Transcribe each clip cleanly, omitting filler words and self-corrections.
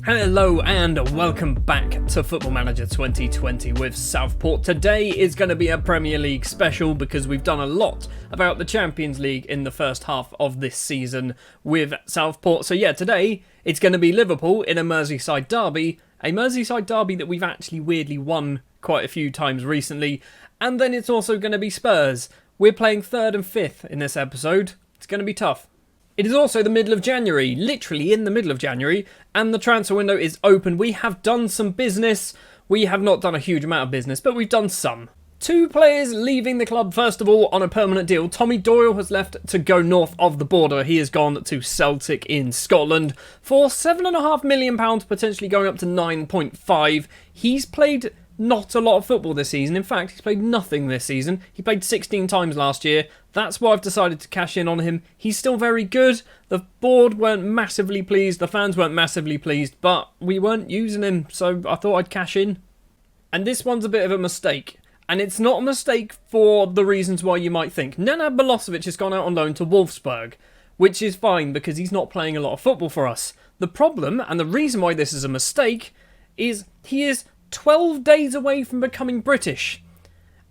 Hello and welcome back to Football Manager 2020 with Southport. Today is going to be a Premier League special because we've done a lot about the Champions League in the first half of this season with Southport. So yeah, today it's going to be Liverpool in a Merseyside derby that we've actually weirdly won quite a few times recently. And then it's also going to be Spurs. We're playing 3rd and 5th in this episode. It's going to be tough. It is also the middle of January, literally in the middle of January, and the transfer window is open. We have done some business. We have not done a huge amount of business, but we've done some. 2 players leaving the club, first of all, on a permanent deal. Tommy Doyle has left to go north of the border. He has gone to Celtic in Scotland for £7.5 million, potentially going up to 9.5. He's played not a lot of football this season. In fact, he's played nothing this season. He played 16 times last year. That's why I've decided to cash in on him. He's still very good. The board weren't massively pleased. The fans weren't massively pleased. But we weren't using him, so I thought I'd cash in. And this one's a bit of a mistake. And it's not a mistake for the reasons why you might think. Nenad Milosevic has gone out on loan to Wolfsburg, which is fine because he's not playing a lot of football for us. The problem, and the reason why this is a mistake, is he is 12 days away from becoming British,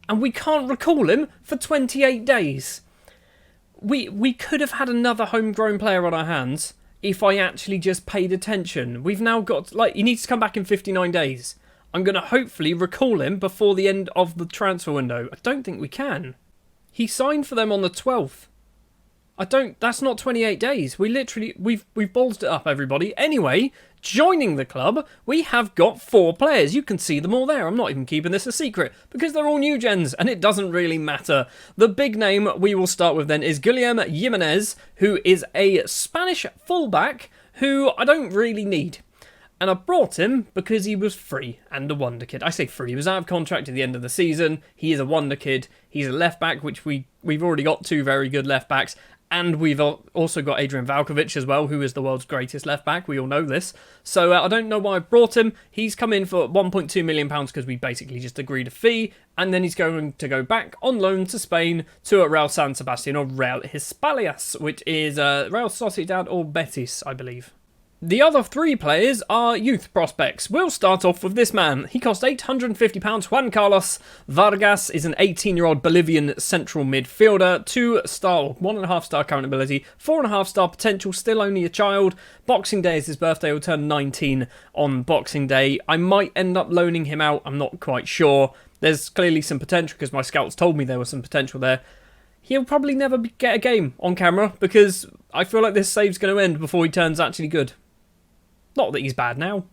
and we can't recall him for 28 days. We could have had another homegrown player on our hands if I actually just paid attention. We've now got, he needs to come back in 59 days. I'm going to hopefully recall him before the end of the transfer window. I don't think we can. He signed for them on the 12th. That's not 28 days. We've ballsed it up, everybody. Anyway, joining the club, we have got 4 players. You can see them all there. I'm not even keeping this a secret because they're all new gens and it doesn't really matter. The big name we will start with then is Guillem Jimenez, who is a Spanish fullback who I don't really need. And I brought him because he was free and a wonder kid. I say free, he was out of contract at the end of the season. He is a wonder kid. He's a left back, which we've already got 2 very good left backs. And we've also got Adrian Valkovic as well, who is the world's greatest left-back. We all know this. So I don't know why I brought him. He's come in for £1.2 million because we basically just agreed a fee. And then he's going to go back on loan to Spain to Real San Sebastian or Real Hispalias, which is Real Sociedad or Betis, I believe. The other 3 players are youth prospects. We'll start off with this man. He cost £850. Juan Carlos Vargas is an 18-year-old Bolivian central midfielder. 2-star or 1.5-star current ability, 4.5-star potential, still only a child. Boxing Day is his birthday. He'll turn 19 on Boxing Day. I might end up loaning him out. I'm not quite sure. There's clearly some potential because my scouts told me there was some potential there. He'll probably never get a game on camera because I feel like this save's going to end before he turns actually good. Not that he's bad now.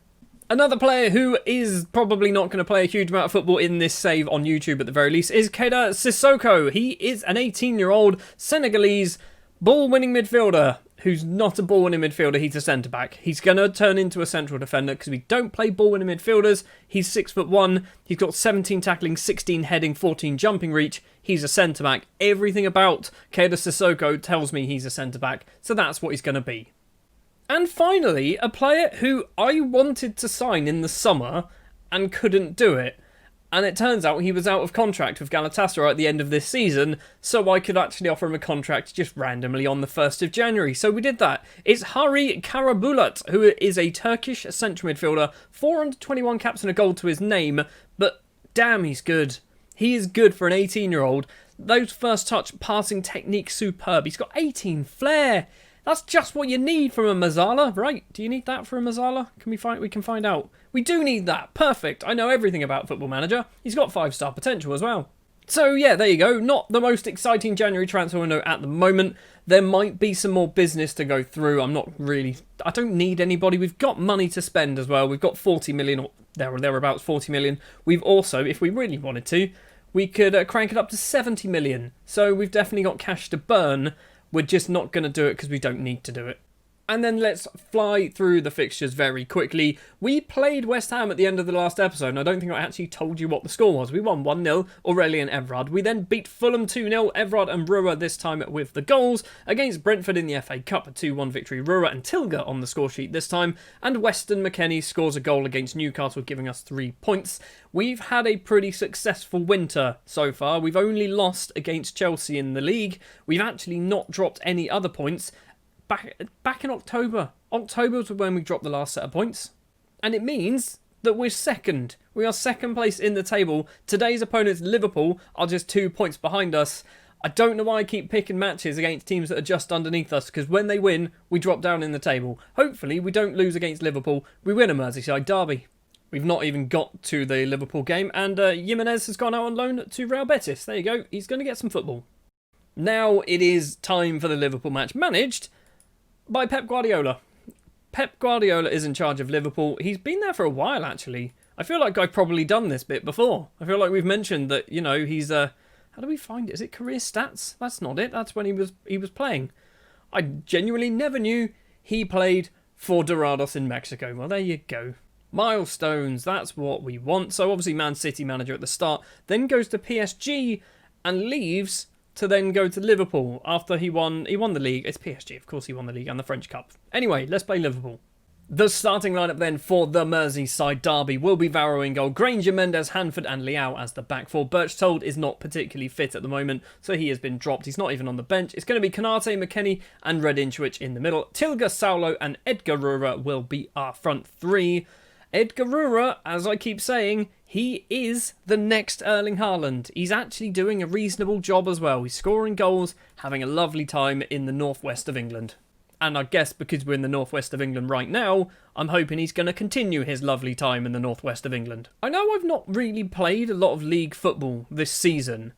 Another player who is probably not going to play a huge amount of football in this save on YouTube at the very least is Keita Sissoko. He is an 18-year-old Senegalese ball-winning midfielder who's not a ball-winning midfielder, he's a centre-back. He's going to turn into a central defender because we don't play ball-winning midfielders. He's 6'1", he's got 17 tackling, 16 heading, 14 jumping reach. He's a centre-back. Everything about Keita Sissoko tells me he's a centre-back, so that's what he's going to be. And finally, a player who I wanted to sign in the summer and couldn't do it. And it turns out he was out of contract with Galatasaray at the end of this season, so I could actually offer him a contract just randomly on the 1st of January. So we did that. It's Hari Karabulut, who is a Turkish central midfielder, 421 caps and a goal to his name, but damn, he's good. He is good for an 18-year-old. Those first touch passing technique, superb. He's got 18 flair. That's just what you need from a Mazzala, right? Do you need that for a Mazzala? We can find out. We do need that. Perfect. I know everything about Football Manager. He's got 5-star potential as well. So yeah, there you go. Not the most exciting January transfer window at the moment. There might be some more business to go through. I don't need anybody. We've got money to spend as well. We've got 40 million, or thereabouts 40 million. We've also, if we really wanted to, we could crank it up to 70 million. So we've definitely got cash to burn. We're just not going to do it because we don't need to do it. And then let's fly through the fixtures very quickly. We played West Ham at the end of the last episode, and I don't think I actually told you what the score was. We won 1-0, Aurelien Everard. We then beat Fulham 2-0, Everard and Brewer this time with the goals. Against Brentford in the FA Cup, a 2-1 victory. Brewer and Tilger on the score sheet this time. And Weston McKennie scores a goal against Newcastle, giving us 3 points. We've had a pretty successful winter so far. We've only lost against Chelsea in the league. We've actually not dropped any other points. Back in October. October was when we dropped the last set of points. And it means that we're second. We are second place in the table. Today's opponents, Liverpool, are just 2 points behind us. I don't know why I keep picking matches against teams that are just underneath us, because when they win, we drop down in the table. Hopefully, we don't lose against Liverpool. We win a Merseyside derby. We've not even got to the Liverpool game, and Jimenez has gone out on loan to Real Betis. There you go. He's going to get some football. Now it is time for the Liverpool match, managed by Pep Guardiola. Pep Guardiola is in charge of Liverpool. He's been there for a while, actually. I feel like I've probably done this bit before. I feel like we've mentioned that, you know, he's... how do we find it? Is it career stats? That's not it. That's when he was playing. I genuinely never knew he played for Dorados in Mexico. Well, there you go. Milestones, that's what we want. So obviously Man City manager at the start, then goes to PSG and leaves to then go to Liverpool after he won the league. It's PSG, of course he won the league and the French Cup. Anyway, let's play Liverpool. The starting lineup then for the Merseyside derby will be Varro in goal, Granger, Mendes, Hanford and Leao as the back four. Berchtold is not particularly fit at the moment, so he has been dropped. He's not even on the bench. It's going to be Konate, McKennie and Radinčović in the middle. Tilga, Saulo and Edgar Rura will be our front three. Edgar Rura, as I keep saying, he is the next Erling Håland. He's actually doing a reasonable job as well. He's scoring goals, having a lovely time in the northwest of England. And I guess because we're in the northwest of England right now, I'm hoping he's going to continue his lovely time in the northwest of England. I know I've not really played a lot of league football this season,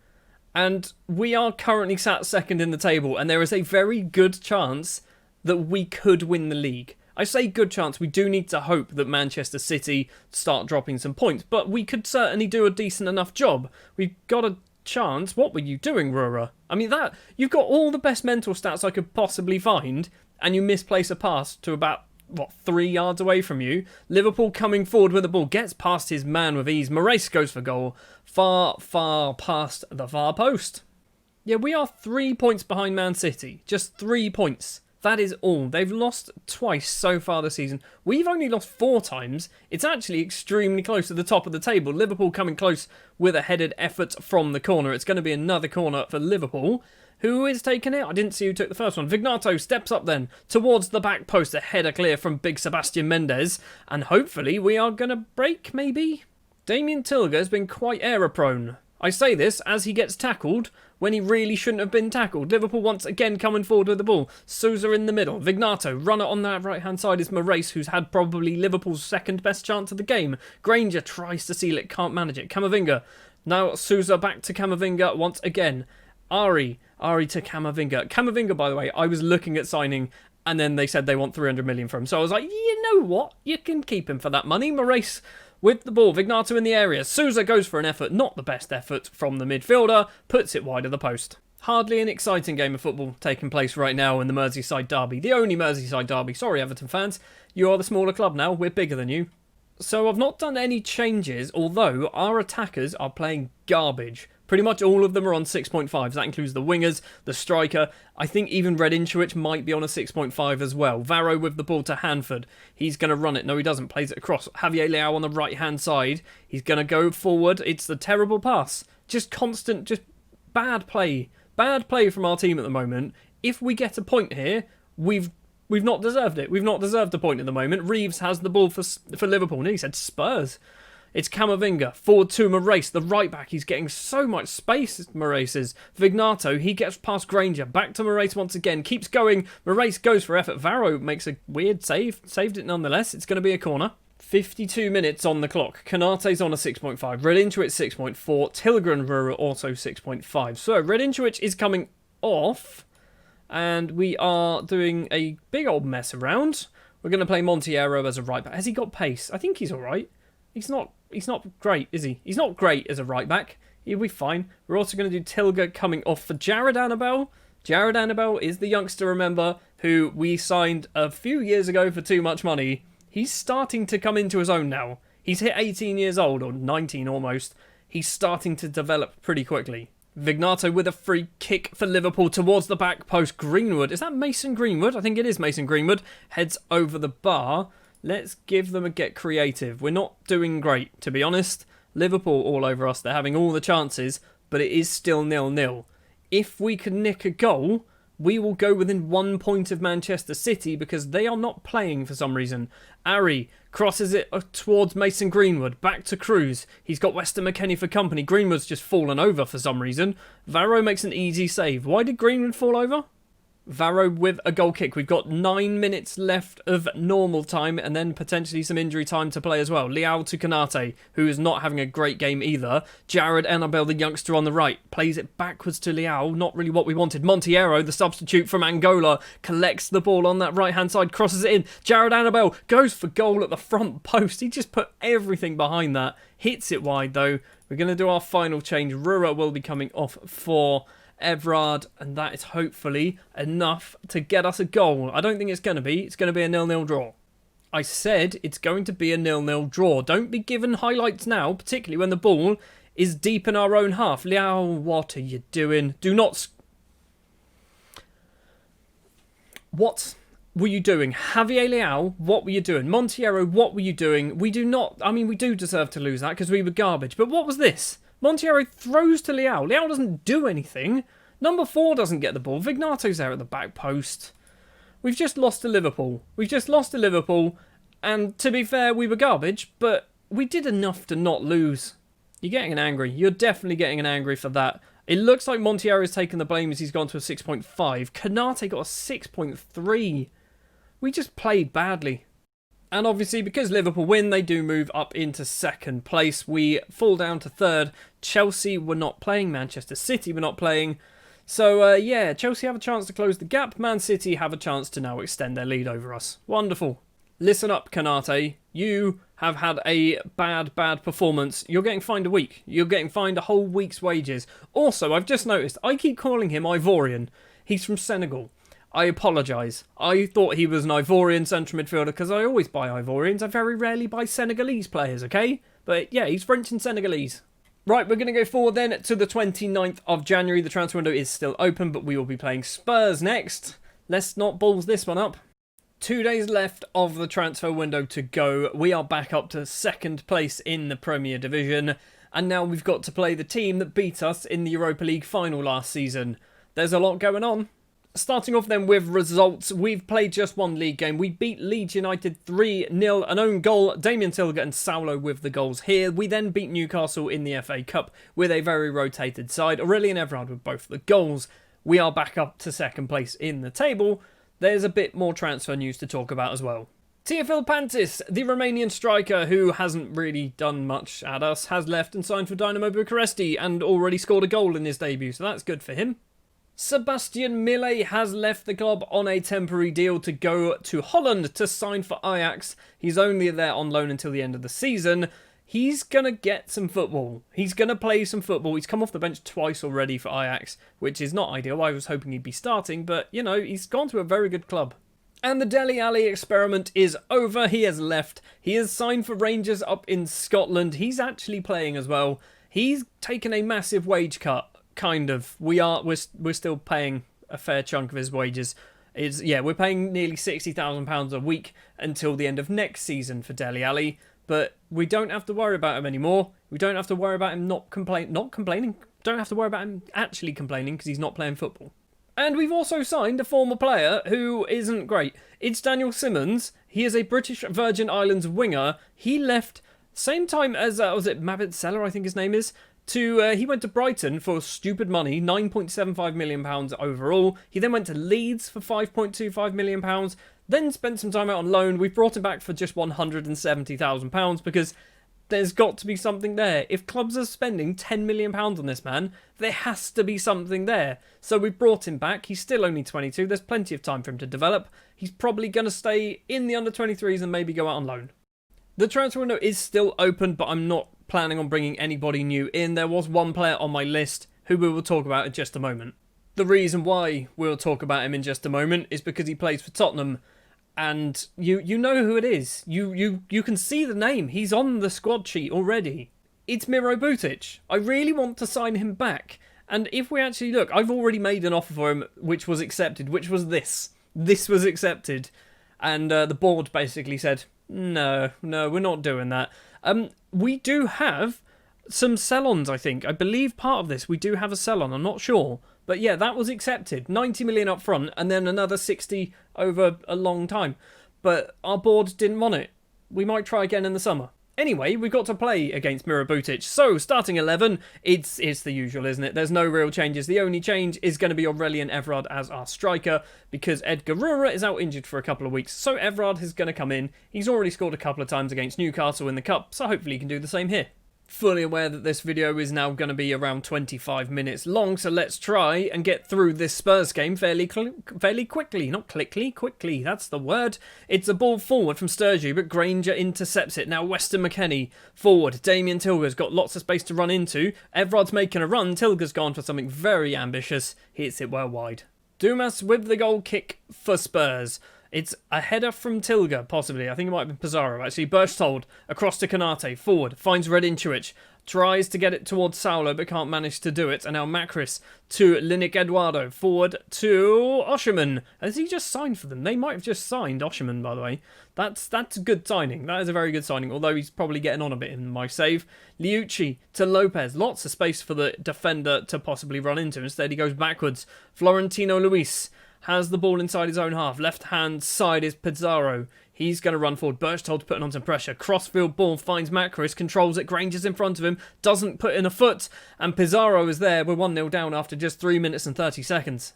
and we are currently sat second in the table, and there is a very good chance that we could win the league. I say good chance, we do need to hope that Manchester City start dropping some points, but we could certainly do a decent enough job. We've got a chance. What were you doing, Rura? I mean, you've got all the best mental stats I could possibly find, and you misplace a pass to about, 3 yards away from you. Liverpool coming forward with the ball, gets past his man with ease. Moraes goes for goal, far, far past the far post. Yeah, we are 3 points behind Man City. Just 3 points. That is all. They've lost twice so far this season. We've only lost 4 times. It's actually extremely close to the top of the table. Liverpool coming close with a headed effort from the corner. It's going to be another corner for Liverpool. Who is taking it? I didn't see who took the first one. Vignato steps up then towards the back post. A header clear from big Sebastian Mendes. And hopefully we are going to break, maybe? Damien Tilger has been quite error-prone. I say this as he gets tackled when he really shouldn't have been tackled. Liverpool once again coming forward with the ball. Sousa in the middle. Vignato, runner on that right-hand side is Moraes, who's had probably Liverpool's second best chance of the game. Granger tries to seal it, can't manage it. Camavinga. Now Sousa back to Camavinga once again. Ari to Camavinga. Camavinga, by the way, I was looking at signing and then they said they want 300 million for him. So I was like, you know what? You can keep him for that money. Moraes with the ball, Vignato in the area. Sousa goes for an effort, not the best effort from the midfielder, puts it wide of the post. Hardly an exciting game of football taking place right now in the Merseyside derby. The only Merseyside derby. Sorry, Everton fans. You are the smaller club now. We're bigger than you. So I've not done any changes, although our attackers are playing garbage. Pretty much all of them are on 6.5s. That includes the wingers, the striker. I think even Radinčović might be on a 6.5 as well. Varro with the ball to Hanford. He's going to run it. No, he doesn't. Plays it across. Javier Leao on the right-hand side. He's going to go forward. It's the terrible pass. Just constant, just bad play. Bad play from our team at the moment. If we get a point here, we've not deserved it. We've not deserved a point at the moment. Reeves has the ball for Liverpool. He said Spurs. It's Camavinga, forward to Moraes, the right back. He's getting so much space, Moraes is. Vignato, he gets past Granger. Back to Moraes once again. Keeps going. Moraes goes for effort. Varro makes a weird save. Saved it nonetheless. It's going to be a corner. 52 minutes on the clock. Konate's on a 6.5. Radinčović 6.4. Tilgren Rura also 6.5. So Radinčović is coming off. And we are doing a big old mess around. We're going to play Monteiro as a right back. Has he got pace? I think he's all right. He's not great, is he? He's not great as a right back. He'll be fine. We're also going to do Tilga coming off for Jared Annabelle. Jared Annabelle is the youngster, remember, who we signed a few years ago for too much money. He's starting to come into his own now. He's hit 18 years old, or 19 almost. He's starting to develop pretty quickly. Vignato with a free kick for Liverpool towards the back post. Greenwood. Is that Mason Greenwood? I think it is Mason Greenwood. Heads over the bar. Let's give them a get creative. We're not doing great, to be honest. Liverpool all over us. They're having all the chances, but it is still 0-0. If we can nick a goal, we will go within 1 point of Manchester City because they are not playing for some reason. Ari crosses it towards Mason Greenwood, back to Cruz. He's got Weston McKennie for company. Greenwood's just fallen over for some reason. Varro makes an easy save. Why did Greenwood fall over? Varro with a goal kick. We've got 9 minutes left of normal time and then potentially some injury time to play as well. Leao to Konate, who is not having a great game either. Jared Annabelle, the youngster on the right, plays it backwards to Leao. Not really what we wanted. Monteiro, the substitute from Angola, collects the ball on that right-hand side, crosses it in. Jared Annabelle goes for goal at the front post. He just put everything behind that. Hits it wide though. We're going to do our final change. Rua will be coming off for Everard, and that is hopefully enough to get us a goal. I don't think it's going to be. It's going to be a 0-0 draw. I said it's going to be a 0-0 draw. Don't be given highlights now, particularly when the ball is deep in our own half. Leao, what are you doing? Do not... What were you doing? Javier Leao, what were you doing? Monteiro, what were you doing? We do not... I mean, we do deserve to lose that because we were garbage. But what was this? Monteiro throws to Leao. Leao doesn't do anything. Number 4 doesn't get the ball. Vignato's there at the back post. We've just lost to Liverpool. And to be fair, we were garbage, but we did enough to not lose. You're getting an angry. You're definitely getting an angry for that. It looks like Monteiro has taken the blame as he's gone to a 6.5. Konate got a 6.3. We just played badly. And obviously, because Liverpool win, they do move up into second place. We fall down to third. Chelsea were not playing. Manchester City were not playing. So, yeah, Chelsea have a chance to close the gap. Man City have a chance to now extend their lead over us. Wonderful. Listen up, Konate. You have had a bad performance. You're getting fined a week. You're getting fined a whole week's wages. Also, I've just noticed, I keep calling him Ivorian. He's from Senegal. I apologise. I thought he was an Ivorian central midfielder because I always buy Ivorians. I very rarely buy Senegalese players, okay? But yeah, he's French and Senegalese. Right, we're going to go forward then to the 29th of January. The transfer window is still open, but we will be playing Spurs next. Let's not balls this one up. 2 days left of the transfer window to go. We are back up to second place in the Premier Division. And now we've got to play the team that beat us in the Europa League final last season. There's a lot going on. Starting off then with results, we've played just one league game. We beat Leeds United 3-0, an own goal, Damien Silga and Saulo with the goals here. We then beat Newcastle in the FA Cup with a very rotated side. Aurelian Everard with both the goals. We are back up to second place in the table. There's a bit more transfer news to talk about as well. Teofil Pantis, the Romanian striker who hasn't really done much at us, has left and signed for Dynamo Bucuresti and already scored a goal in his debut, so that's good for him. Sebastian Millet has left the club on a temporary deal to go to Holland to sign for Ajax. He's only there on loan until the end of the season. He's going to get some football. He's going to play some football. He's come off the bench twice already for Ajax, which is not ideal. I was hoping he'd be starting, but, you know, he's gone to a very good club. And the Dele Alli experiment is over. He has left. He has signed for Rangers up in Scotland. He's actually playing as well. He's taken a massive wage cut. Kind of. We're still paying a fair chunk of his wages. We're paying nearly £60,000 a week until the end of next season for Dele Alli, but we don't have to worry about him anymore. We don't have to worry about him not complaining. Don't have to worry about him actually complaining because he's not playing football. And we've also signed a former player who isn't great. It's Daniel Simmons. He is a British Virgin Islands winger. He left same time as Mabit Seller, I think his name is. He went to Brighton for stupid money, £9.75 million overall. He then went to Leeds for £5.25 million, then spent some time out on loan. We've brought him back for just £170,000 because there's got to be something there. If clubs are spending £10 million on this man, there has to be something there. So we brought him back. He's still only 22. There's plenty of time for him to develop. He's probably going to stay in the under-23s and maybe go out on loan. The transfer window is still open, but I'm not planning on bringing anybody new in. There was one player on my list who we will talk about in just a moment. The reason why we'll talk about him in just a moment is because he plays for Tottenham, and you know who it is. You can see the name. He's on the squad sheet already. It's Miro Butic. I really want to sign him back. And if we actually look, I've already made an offer for him which was accepted, which was this. This was accepted. And the board basically said, no, we're not doing that. We do have some sell-ons, I think. I believe part of this, we do have a sell-on. I'm not sure. But yeah, that was accepted. 90 million up front and then another 60 over a long time. But our board didn't want it. We might try again in the summer. Anyway, we've got to play against Miro Butic. So, starting 11, it's the usual, isn't it? There's no real changes. The only change is going to be Aurelien Everard as our striker because Edgar Rura is out injured for a couple of weeks. So, Everard is going to come in. He's already scored a couple of times against Newcastle in the Cup, so hopefully he can do the same here. Fully aware that this video is now going to be around 25 minutes long, so let's try and get through this Spurs game fairly quickly. Not quickly, that's the word. It's a ball forward from Sturgis, but Granger intercepts it. Now Weston McKennie forward. Damien Tilger's got lots of space to run into. Everard's making a run. Tilger's gone for something very ambitious. He hits it well wide. Dumas with the goal kick for Spurs. It's a header from Tilger, possibly. I think it might have been Pizarro, actually. Berchtold across to Konate, forward, finds Radinčević, tries to get it towards Saulo, but can't manage to do it. And now Macris to Linik Eduardo, forward to Osherman. Has he just signed for them? They might have just signed Osherman, by the way. That's a good signing. That is a very good signing, although he's probably getting on a bit in my save. Liucci to Lopez. Lots of space for the defender to possibly run into. Instead, he goes backwards. Florentino Luis has the ball inside his own half. Left hand side is Pizarro. He's going to run forward. Berchtold putting on some pressure. Crossfield ball finds Macris. Controls it. Granger's in front of him. Doesn't put in a foot. And Pizarro is there. We're 1-0 down after just 3 minutes and 30 seconds.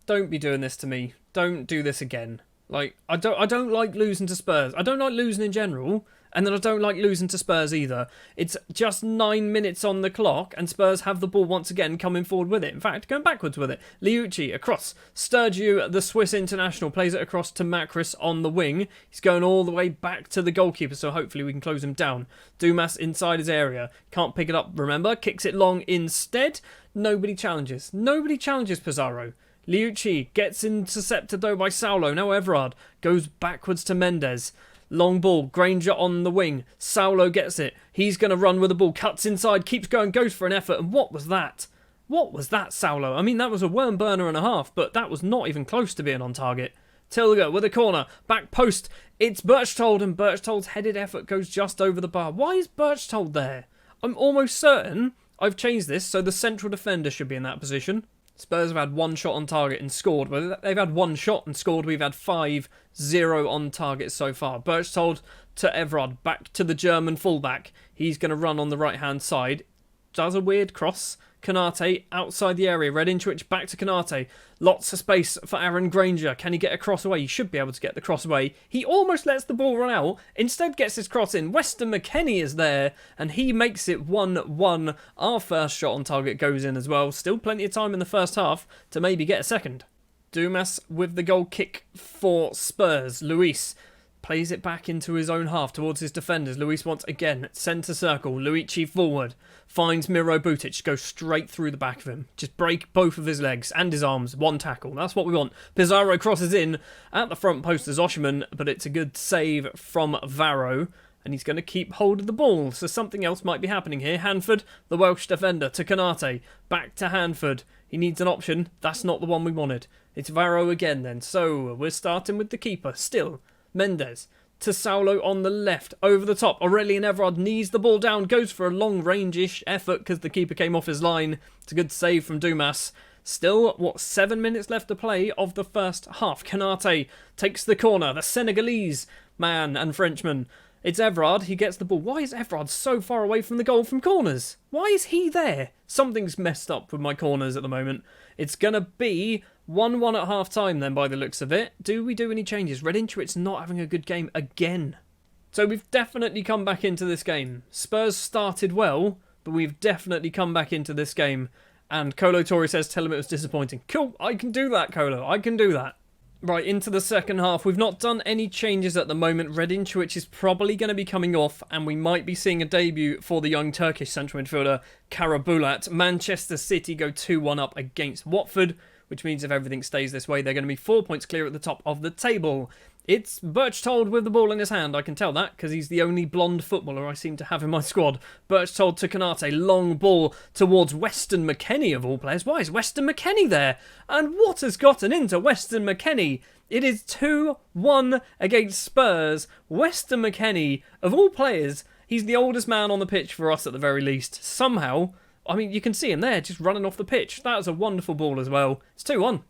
Don't be doing this to me. Don't do this again. Like, I don't like losing to Spurs. I don't like losing in general. And then I don't like losing to Spurs either. It's just 9 minutes on the clock, and Spurs have the ball once again coming forward with it. In fact, going backwards with it. Liucci across. Sturgiu, the Swiss international, plays it across to Macris on the wing. He's going all the way back to the goalkeeper, so hopefully we can close him down. Dumas inside his area. Can't pick it up, remember. Kicks it long instead. Nobody challenges. Nobody challenges Pizarro. Liucci gets intercepted though by Saulo. Now Everard goes backwards to Mendes. Long ball, Granger on the wing. Saulo gets it. He's going to run with the ball. Cuts inside, keeps going, goes for an effort. And what was that? What was that, Saulo? I mean, that was a worm burner and a half, but that was not even close to being on target. Tilger with a corner. Back post. It's Berchtold, and Berchtold's headed effort goes just over the bar. Why is Berchtold there? I'm almost certain I've changed this, so the central defender should be in that position. Spurs have had one shot on target and scored. Well, they've had one shot and scored. We've had 5-0 on target so far. Berchtold to Everard. Back to the German fullback. He's going to run on the right-hand side. Does a weird cross. Konate outside the area. Radinčević back to Konate. Lots of space for Aaron Granger. Can he get a cross away? He should be able to get the cross away. He almost lets the ball run out. Instead gets his cross in. Weston McKennie is there. And he makes it 1-1. Our first shot on target goes in as well. Still plenty of time in the first half to maybe get a second. Dumas with the goal kick for Spurs. Luis plays it back into his own half towards his defenders. Luis once again, centre circle. Luigi forward. Finds Miro Butic. Goes straight through the back of him. Just break both of his legs and his arms. One tackle. That's what we want. Pizarro crosses in at the front post as Osherman, but it's a good save from Varro. And he's going to keep hold of the ball. So something else might be happening here. Hanford, the Welsh defender, to Konate. Back to Hanford. He needs an option. That's not the one we wanted. It's Varro again then. So we're starting with the keeper. Still. Mendes to Saulo on the left, over the top. Aurelien Everard knees the ball down, goes for a long range-ish effort because the keeper came off his line. It's a good save from Dumas. Still, 7 minutes left to play of the first half. Konate takes the corner, the Senegalese man and Frenchman. It's Everard, he gets the ball. Why is Everard so far away from the goal from corners? Why is he there? Something's messed up with my corners at the moment. It's going to be 1-1 at half-time then by the looks of it. Do we do any changes? Radinčević not having a good game again. So we've definitely come back into this game. Spurs started well, but we've definitely come back into this game. And Kolo Touré says, tell him it was disappointing. Cool, I can do that, Kolo. I can do that. Right, into the second half. We've not done any changes at the moment. Radinčević is probably going to be coming off, and we might be seeing a debut for the young Turkish central midfielder, Karabulat. Manchester City go 2-1 up against Watford, which means if everything stays this way, they're going to be 4 points clear at the top of the table. It's Berchtold with the ball in his hand. I can tell that because he's the only blonde footballer I seem to have in my squad. Berchtold to Konate. Long ball towards Weston McKennie of all players. Why is Weston McKennie there? And what has gotten into Weston McKennie? It is 2-1 against Spurs. Weston McKennie, of all players, he's the oldest man on the pitch for us at the very least. Somehow, I mean, you can see him there just running off the pitch. That was a wonderful ball as well. It's 2-1.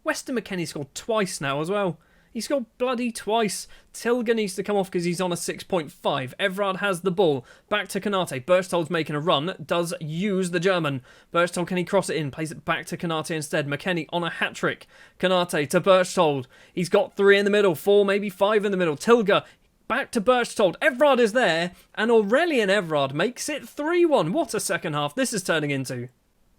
Weston McKennie scored twice now as well. He scored bloody twice. Tilger needs to come off because he's on a 6.5. Everard has the ball. Back to Konate. Berchtold's making a run. Does use the German. Berchtold, can he cross it in? Plays it back to Konate instead. McKennie on a hat-trick. Konate to Berchtold. He's got 3 in the middle. 4, maybe 5 in the middle. Tilger back to Berchtold. Everard is there. And Aurelien Everard makes it 3-1. What a second half this is turning into.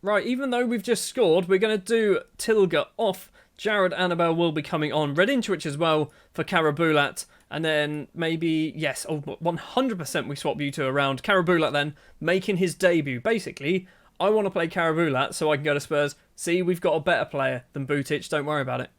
Right, even though we've just scored, we're going to do Tilger off. Jared Annabelle will be coming on. Redinchwich as well for Karabulat. And then maybe, yes, 100% we swap you two around. Karabulat then making his debut. Basically, I want to play Karabulat so I can go to Spurs. See, we've got a better player than Butic. Don't worry about it.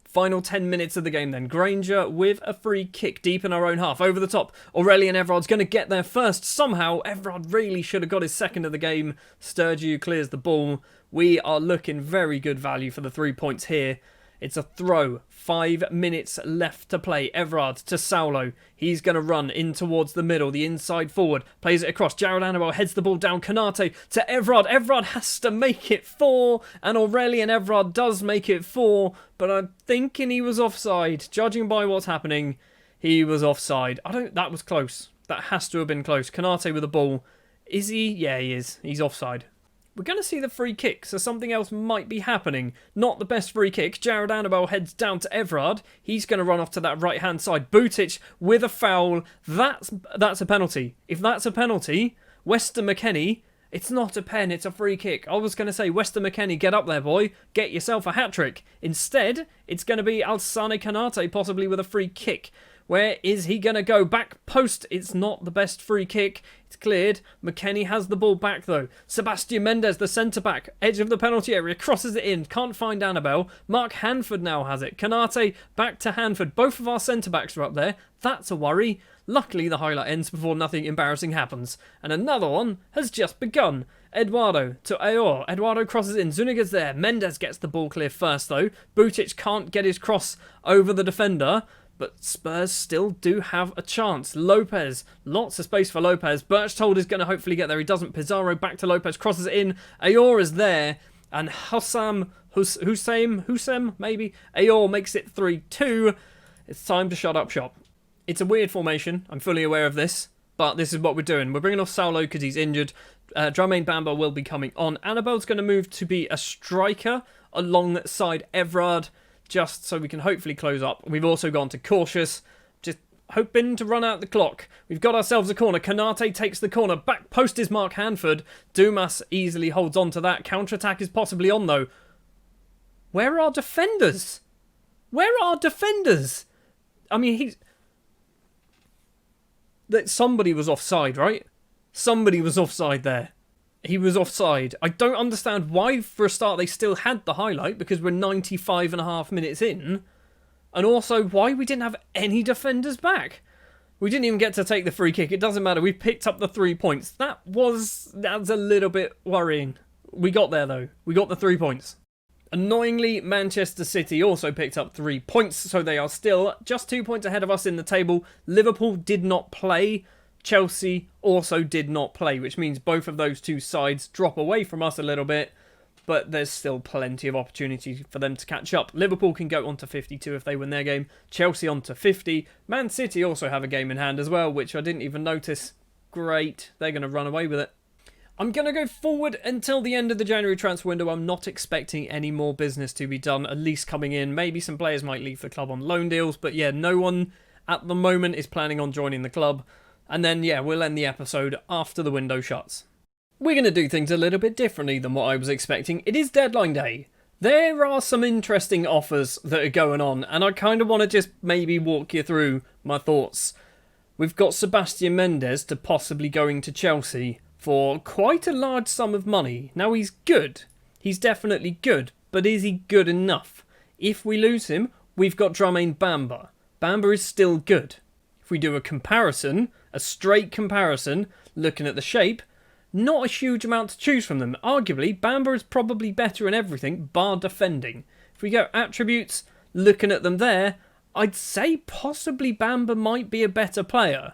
Final 10 minutes of the game then. Granger with a free kick deep in our own half. Over the top. Aurelien Everard's going to get there first. Somehow, Everard really should have got his second of the game. Sturgeon clears the ball. We are looking very good value for the 3 points here. It's a throw. 5 minutes left to play. Everard to Saulo. He's going to run in towards the middle. The inside forward. Plays it across. Jared Annabelle heads the ball down. Konate to Everard. Everard has to make it 4. And Aurelien Everard does make it 4. But I'm thinking he was offside. Judging by what's happening, he was offside. That was close. That has to have been close. Konate with the ball. Is he? Yeah, he is. He's offside. We're going to see the free kick, so something else might be happening. Not the best free kick. Jared Annabelle heads down to Everard. He's going to run off to that right-hand side. Butic with a foul. That's a penalty. If that's a penalty, Weston McKennie, it's not a pen, it's a free kick. I was going to say, Weston McKennie, get up there, boy. Get yourself a hat-trick. Instead, it's going to be Alsane Konate, possibly with a free kick. Where is he going to go? Back post. It's not the best free kick. It's cleared. McKennie has the ball back though. Sebastian Mendes, the centre-back, edge of the penalty area, crosses it in. Can't find Annabelle. Mark Hanford now has it. Konate back to Hanford. Both of our centre-backs are up there. That's a worry. Luckily, the highlight ends before nothing embarrassing happens. And another one has just begun. Eduardo to Ayor. Eduardo crosses in. Zuniga's there. Mendes gets the ball clear first though. Butic can't get his cross over the defender. But Spurs still do have a chance. Lopez, lots of space for Lopez. Berchtold is going to hopefully get there. He doesn't. Pizarro back to Lopez, crosses it in. Ayor is there. And Hussein, maybe. Ayor makes it 3-2. It's time to shut up shop. It's a weird formation. I'm fully aware of this. But this is what we're doing. We're bringing off Saulo because he's injured. Dramain Bamba will be coming on. Annabelle's going to move to be a striker alongside Everard, just so we can hopefully close up. We've also gone to cautious, just hoping to run out the clock. We've got ourselves a corner. Konate takes the corner. Back post is Mark Hanford. Dumas easily holds on to that. Counter-attack is possibly on, though. Where are our defenders? Where are our defenders? I mean, somebody was offside, right? Somebody was offside there. He was offside. I don't understand why, for a start, they still had the highlight, because we're 95.5 minutes in. And also, why we didn't have any defenders back. We didn't even get to take the free kick. It doesn't matter. We picked up the 3 points. That's a little bit worrying. We got there, though. We got the 3 points. Annoyingly, Manchester City also picked up 3 points, so they are still just 2 points ahead of us in the table. Liverpool did not play. Chelsea also did not play, which means both of those two sides drop away from us a little bit, but there's still plenty of opportunity for them to catch up. Liverpool can go on to 52 if they win their game. Chelsea on to 50. Man City also have a game in hand as well, which I didn't even notice. Great. They're going to run away with it. I'm going to go forward until the end of the January transfer window. I'm not expecting any more business to be done, at least coming in. Maybe some players might leave the club on loan deals, but yeah, no one at the moment is planning on joining the club. And then, yeah, we'll end the episode after the window shuts. We're going to do things a little bit differently than what I was expecting. It is deadline day. There are some interesting offers that are going on, and I kind of want to just maybe walk you through my thoughts. We've got Sebastian Mendes to possibly going to Chelsea for quite a large sum of money. Now, he's good. He's definitely good, but is he good enough? If we lose him, we've got Dramain Bamba. Bamba is still good. If we do a comparison, a straight comparison, looking at the shape, not a huge amount to choose from them. Arguably, Bamba is probably better in everything, bar defending. If we go attributes, looking at them there, I'd say possibly Bamba might be a better player.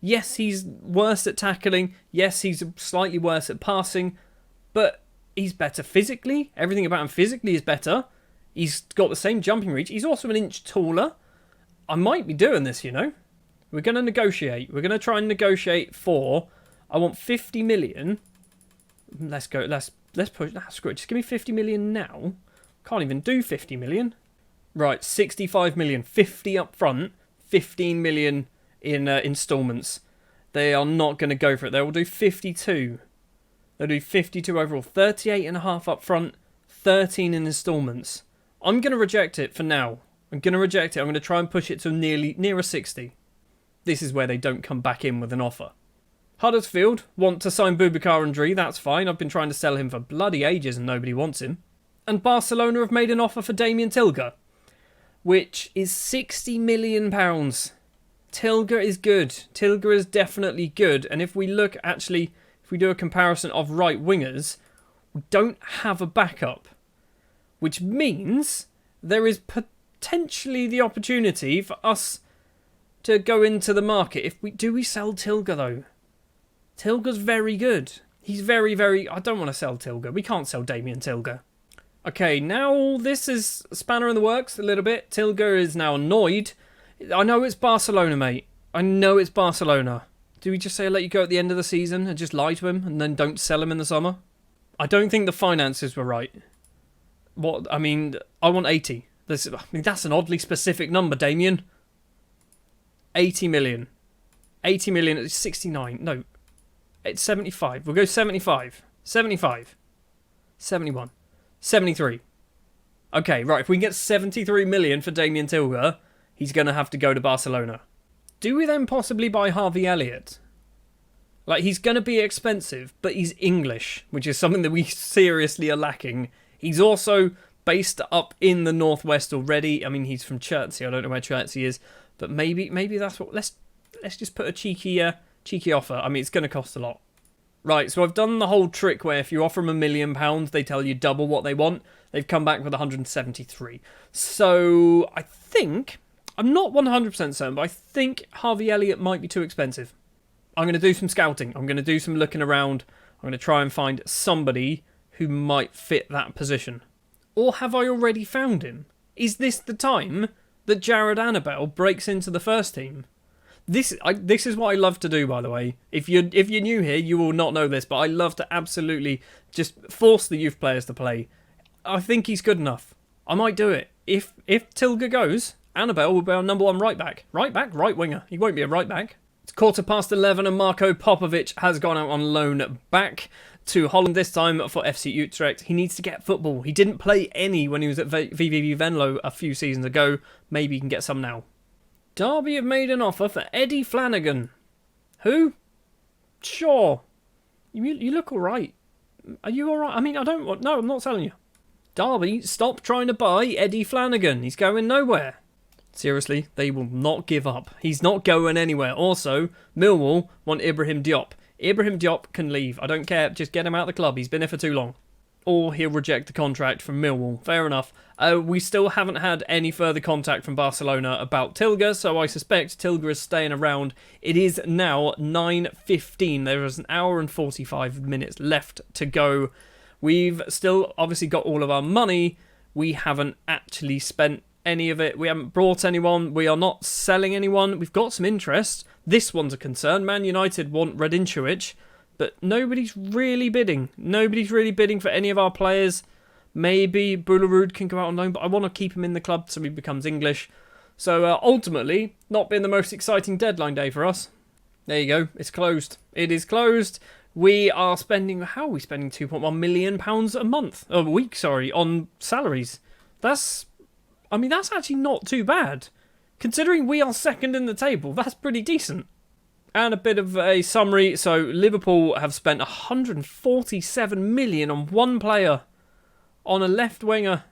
Yes, he's worse at tackling. Yes, he's slightly worse at passing. but he's better physically. Everything about him physically is better. He's got the same jumping reach. He's also an inch taller. I might be doing this, you know. We're going to negotiate. We're going to try and negotiate for... I want 50 million. Let's go. Let's push. Nah, screw it. Just give me 50 million now. Can't even do 50 million. Right, 65 million. 50 up front. 15 million in installments. They are not going to go for it. They will do 52. They'll do 52 overall. 38.5 up front. 13 in installments. I'm going to reject it for now. I'm going to reject it. I'm going to try and push it to nearer 60. This is where they don't come back in with an offer. Huddersfield want to sign Boubacar Ndri. That's fine. I've been trying to sell him for bloody ages and nobody wants him. And Barcelona have made an offer for Damien Tilger, which is £60 million. Tilger is good. Tilger is definitely good. And if we look, actually, if we do a comparison of right wingers, we don't have a backup, which means there is potentially the opportunity for us to go into the market. Do we sell Tilger though? Tilger's very good. He's very, very... I don't want to sell Tilger. We can't sell Damien Tilger. Okay, now this is a spanner in the works a little bit. Tilger is now annoyed. I know it's Barcelona, mate. I know it's Barcelona. Do we just say let you go at the end of the season and just lie to him and then don't sell him in the summer? I don't think the finances were right. I want 80. That's an oddly specific number, Damien. 80 million. 80 million is 69. No. It's 75. We'll go 75. 75. 71. 73. Okay, right. If we can get 73 million for Damien Tilger, he's going to have to go to Barcelona. Do we then possibly buy Harvey Elliott? Like, he's going to be expensive, but he's English, which is something that we seriously are lacking. He's also based up in the northwest already. I mean, he's from Chertsey. I don't know where Chertsey is, but maybe that's what... Let's just put a cheeky offer. I mean, it's going to cost a lot. Right, so I've done the whole trick where if you offer them £1 million, they tell you double what they want. They've come back with 173. So I think, I'm not 100% certain, but I think Harvey Elliott might be too expensive. I'm going to do some scouting. I'm going to do some looking around. I'm going to try and find somebody who might fit that position. Or have I already found him? Is this the time that Jared Annabelle breaks into the first team? This is what I love to do, by the way. If you're new here, you will not know this, but I love to absolutely just force the youth players to play. I think he's good enough. I might do it. If Tilger goes, Annabelle will be our number one right back. Right back? Right winger. He won't be a right back. It's 11:15 and Marko Popovic has gone out on loan back to Holland, this time for FC Utrecht. He needs to get football. He didn't play any when he was at VVV Venlo a few seasons ago. Maybe he can get some now. Derby have made an offer for Eddie Flanagan. Who? Sure. You look alright. Are you alright? I mean, no, I'm not selling you. Derby, stop trying to buy Eddie Flanagan. He's going nowhere. Seriously, they will not give up. He's not going anywhere. Also, Millwall want Ibrahim Diop. Ibrahim Diop can leave. I don't care. Just get him out of the club. He's been here for too long. Or he'll reject the contract from Millwall. Fair enough. We still haven't had any further contact from Barcelona about Tilger, so I suspect Tilger is staying around. It is now 9:15. There is an hour and 45 minutes left to go. We've still obviously got all of our money. We haven't actually spent any of it. We haven't brought anyone. We are not selling anyone. We've got some interest. This one's a concern. Man United want Radinčević, but nobody's really bidding. Nobody's really bidding for any of our players. Maybe Boularud can go out on loan, but I want to keep him in the club so he becomes English. So ultimately, not been the most exciting deadline day for us. There you go. It's closed. It is closed. We are spending... How are we spending £2.1 million a week, on salaries? That's actually not too bad. Considering we are second in the table, that's pretty decent. And a bit of a summary. So Liverpool have spent 147 million on one player, on a left winger.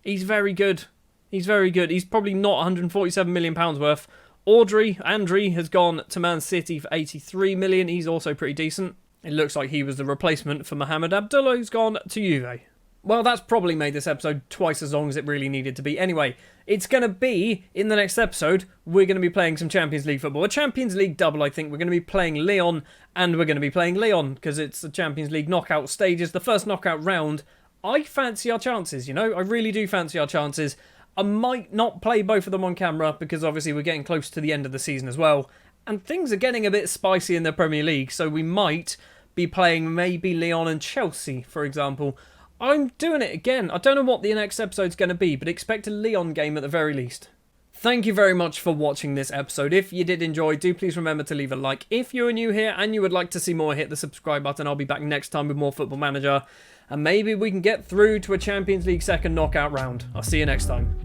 He's very good. He's very good. He's probably not 147 million pounds worth. Andri has gone to Man City for 83 million. He's also pretty decent. It looks like he was the replacement for Mohamed Abdullah, who's gone to Juve. Well, that's probably made this episode twice as long as it really needed to be. Anyway, it's going to be, in the next episode, we're going to be playing some Champions League football. A Champions League double, I think. We're going to be playing Lyon, and we're going to be playing Lyon, because it's the Champions League knockout stages. The first knockout round, I fancy our chances, you know? I really do fancy our chances. I might not play both of them on camera, because obviously we're getting close to the end of the season as well. And things are getting a bit spicy in the Premier League, so we might be playing maybe Lyon and Chelsea, for example. I'm doing it again. I don't know what the next episode's going to be, but expect a Lyon game at the very least. Thank you very much for watching this episode. If you did enjoy, do please remember to leave a like. If you're new here and you would like to see more, hit the subscribe button. I'll be back next time with more Football Manager. And maybe we can get through to a Champions League second knockout round. I'll see you next time.